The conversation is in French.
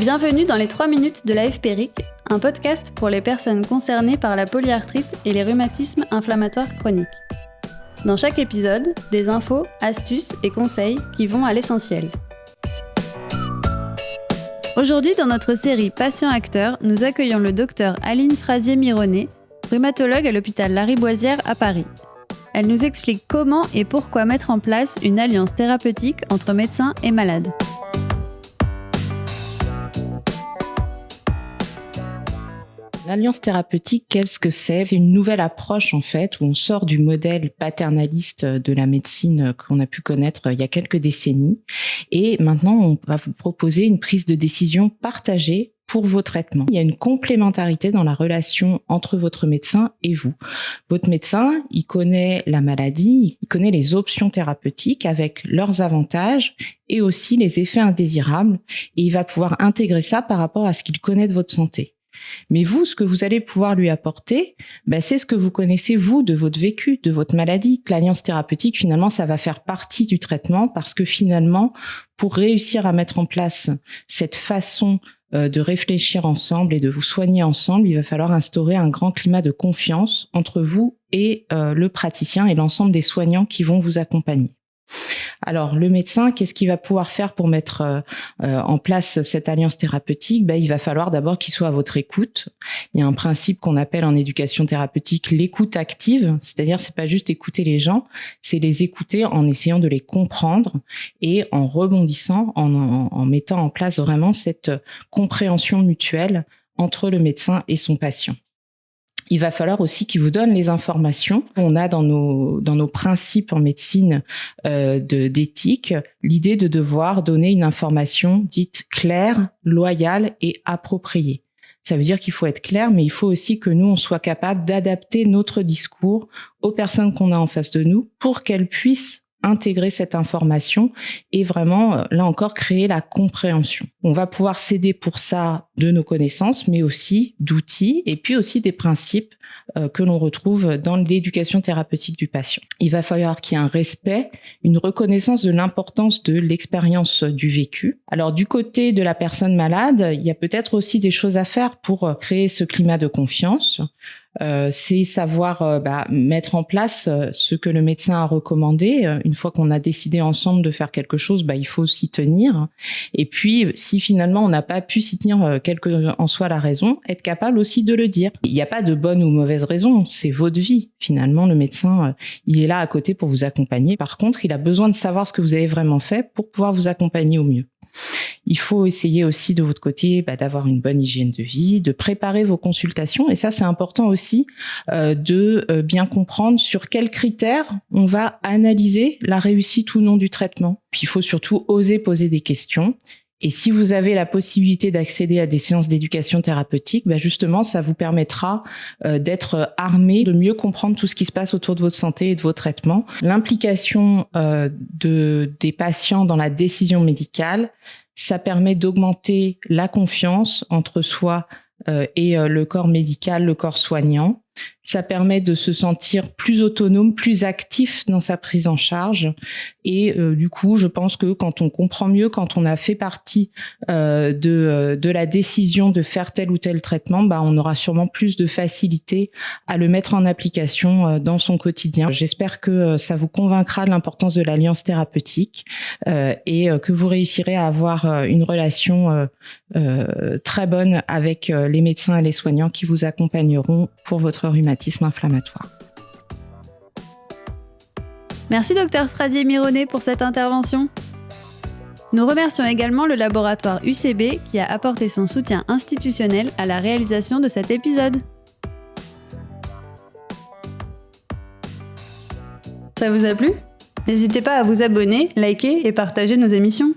Bienvenue dans les 3 minutes de l'AFPRIC, un podcast pour les personnes concernées par la polyarthrite et les rhumatismes inflammatoires chroniques. Dans chaque épisode, des infos, astuces et conseils qui vont à l'essentiel. Aujourd'hui, dans notre série Patient-Acteur, nous accueillons le docteur Aline Frazier-Mironnet, rhumatologue à l'hôpital Lariboisière à Paris. Elle nous explique comment et pourquoi mettre en place une alliance thérapeutique entre médecins et malades. L'alliance thérapeutique, qu'est-ce que c'est ? C'est une nouvelle approche en fait où on sort du modèle paternaliste de la médecine qu'on a pu connaître il y a quelques décennies et maintenant on va vous proposer une prise de décision partagée pour vos traitements. Il y a une complémentarité dans la relation entre votre médecin et vous. Votre médecin, il connaît la maladie, il connaît les options thérapeutiques avec leurs avantages et aussi les effets indésirables et il va pouvoir intégrer ça par rapport à ce qu'il connaît de votre santé. Mais vous, ce que vous allez pouvoir lui apporter, c'est ce que vous connaissez, vous, de votre vécu, de votre maladie. L'alliance thérapeutique, finalement, ça va faire partie du traitement parce que finalement, pour réussir à mettre en place cette façon de réfléchir ensemble et de vous soigner ensemble, il va falloir instaurer un grand climat de confiance entre vous et le praticien et l'ensemble des soignants qui vont vous accompagner. Alors, le médecin, qu'est-ce qu'il va pouvoir faire pour mettre en place cette alliance thérapeutique ? Il va falloir d'abord qu'il soit à votre écoute. Il y a un principe qu'on appelle en éducation thérapeutique l'écoute active, c'est-à-dire c'est pas juste écouter les gens, c'est les écouter en essayant de les comprendre et en rebondissant, en mettant en place vraiment cette compréhension mutuelle entre le médecin et son patient. Il va falloir aussi qu'il vous donne les informations. On a dans nos principes en médecine d'éthique l'idée de devoir donner une information dite claire, loyale et appropriée. Ça veut dire qu'il faut être clair, mais il faut aussi que nous, on soit capable d'adapter notre discours aux personnes qu'on a en face de nous pour qu'elles puissent intégrer cette information et vraiment, là encore, créer la compréhension. On va pouvoir s'aider pour ça de nos connaissances, mais aussi d'outils et puis aussi des principes que l'on retrouve dans l'éducation thérapeutique du patient. Il va falloir qu'il y ait un respect, une reconnaissance de l'importance de l'expérience du vécu. Alors, du côté de la personne malade, il y a peut-être aussi des choses à faire pour créer ce climat de confiance. C'est savoir mettre en place ce que le médecin a recommandé. Une fois qu'on a décidé ensemble de faire quelque chose, il faut s'y tenir. Et puis, si finalement on n'a pas pu s'y tenir, quelle que en soit la raison, être capable aussi de le dire. Il n'y a pas de bonne ou mauvaise raison, c'est votre vie. Finalement, le médecin, il est là à côté pour vous accompagner. Par contre, il a besoin de savoir ce que vous avez vraiment fait pour pouvoir vous accompagner au mieux. Il faut essayer aussi de votre côté d'avoir une bonne hygiène de vie, de préparer vos consultations. Et ça, c'est important aussi de bien comprendre sur quels critères on va analyser la réussite ou non du traitement. Puis il faut surtout oser poser des questions. Et si vous avez la possibilité d'accéder à des séances d'éducation thérapeutique, justement, ça vous permettra d'être armé, de mieux comprendre tout ce qui se passe autour de votre santé et de vos traitements. L'implication des patients dans la décision médicale, ça permet d'augmenter la confiance entre soi et le corps médical, le corps soignant. Ça permet de se sentir plus autonome, plus actif dans sa prise en charge. Et du coup, je pense que quand on comprend mieux, quand on a fait partie de la décision de faire tel ou tel traitement, on aura sûrement plus de facilité à le mettre en application dans son quotidien. J'espère que ça vous convaincra de l'importance de l'alliance thérapeutique et que vous réussirez à avoir une relation très bonne avec les médecins et les soignants qui vous accompagneront pour votre rhumatisme inflammatoire. Merci Dr Frazier-Mironnet pour cette intervention. Nous remercions également le laboratoire UCB qui a apporté son soutien institutionnel à la réalisation de cet épisode. Ça vous a plu ? N'hésitez pas à vous abonner, liker et partager nos émissions.